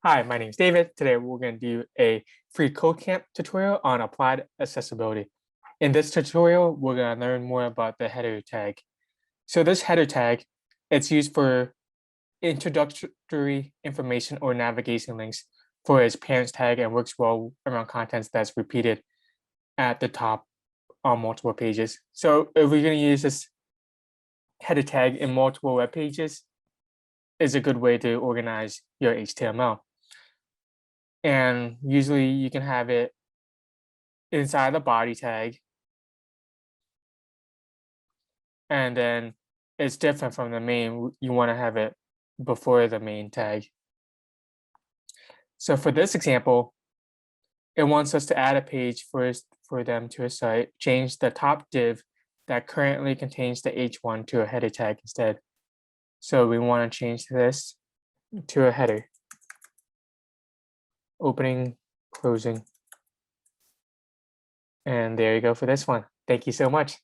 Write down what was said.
Hi, my name is David. Today we're going to do a free CodeCamp tutorial on applied accessibility. In this tutorial, we're going to learn more about the header tag. So this header tag, it's used for introductory information or navigation links for its parents tag and works well around contents that's repeated at the top on multiple pages. So if we're going to use this header tag in multiple web pages, is a good way to organize your HTML. And usually you can have it inside the body tag. And then it's different from the main. You want to have it before the main tag. So for this example, it wants us to add a page for them to a site, change the top div that currently contains the H1 to a header tag instead. So we want to change this to a header. Opening, closing. And there you go for this one. Thank you so much.